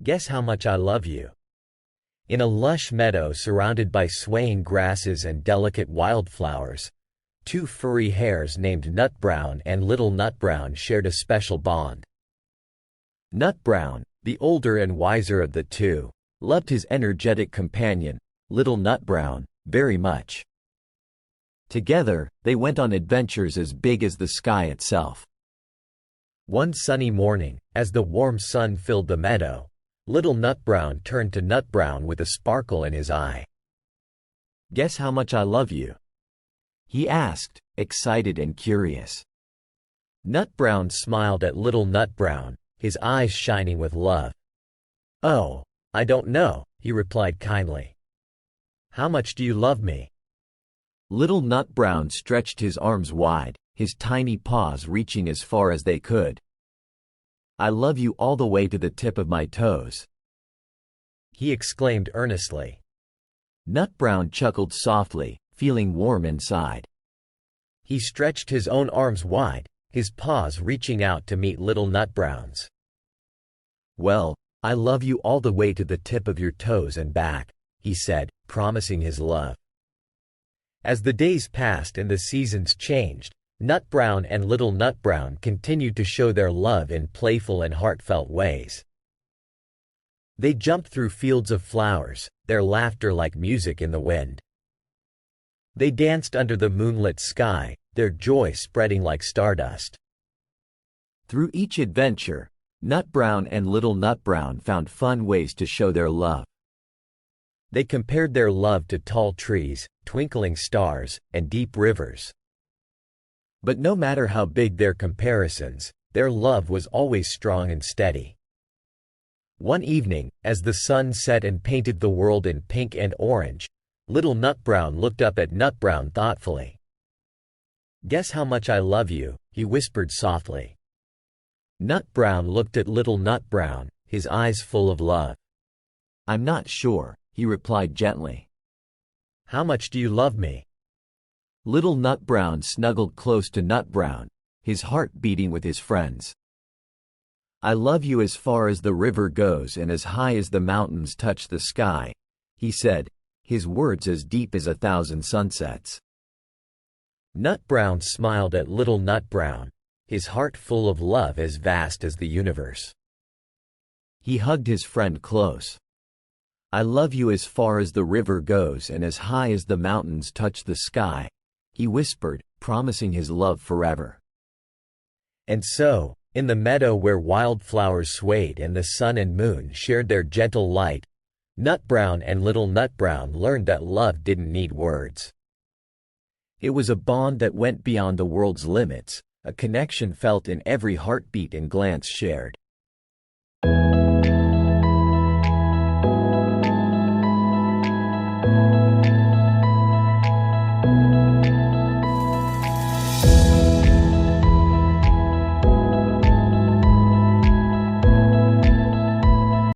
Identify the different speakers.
Speaker 1: Guess how much I love you. In a lush meadow surrounded by swaying grasses and delicate wildflowers, two furry hares named Nutbrown and Little Nutbrown shared a special bond. Nutbrown, the older and wiser of the two, loved his energetic companion, Little Nutbrown, very much. Together, they went on adventures as big as the sky itself. One sunny morning, as the warm sun filled the meadow, Little Nutbrown turned to Nutbrown with a sparkle in his eye. "Guess how much I love you?" he asked, excited and curious. Nutbrown smiled at Little Nutbrown, his eyes shining with love. "Oh, I don't know," he replied kindly. "How much do you love me?" Little Nutbrown stretched his arms wide, his tiny paws reaching as far as they could. "I love you all the way to the tip of my toes," he exclaimed earnestly. Nutbrown chuckled softly, feeling warm inside. He stretched his own arms wide, his paws reaching out to meet Little Nutbrown's. "Well, I love you all the way to the tip of your toes and back," he said, promising his love. As the days passed and the seasons changed, Nutbrown and Little Nutbrown continued to show their love in playful and heartfelt ways. They jumped through fields of flowers, their laughter like music in the wind. They danced under the moonlit sky, their joy spreading like stardust. Through each adventure, Nutbrown and Little Nutbrown found fun ways to show their love. They compared their love to tall trees, twinkling stars, and deep rivers. But no matter how big their comparisons, their love was always strong and steady. One evening, as the sun set and painted the world in pink and orange, Little Nutbrown looked up at Nutbrown thoughtfully. "Guess how much I love you," he whispered softly. Nutbrown looked at Little Nutbrown, his eyes full of love. "I'm not sure," he replied gently. "How much do you love me?" Little Nutbrown snuggled close to Nutbrown, his heart beating with his friends. "I love you as far as the river goes and as high as the mountains touch the sky," he said, his words as deep as 1,000 sunsets. Nutbrown smiled at Little Nutbrown, his heart full of love as vast as the universe. He hugged his friend close. "I love you as far as the river goes and as high as the mountains touch the sky," he whispered, promising his love forever. And so, in the meadow where wildflowers swayed and the sun and moon shared their gentle light, Nutbrown and Little Nutbrown learned that love didn't need words. It was a bond that went beyond the world's limits, a connection felt in every heartbeat and glance shared.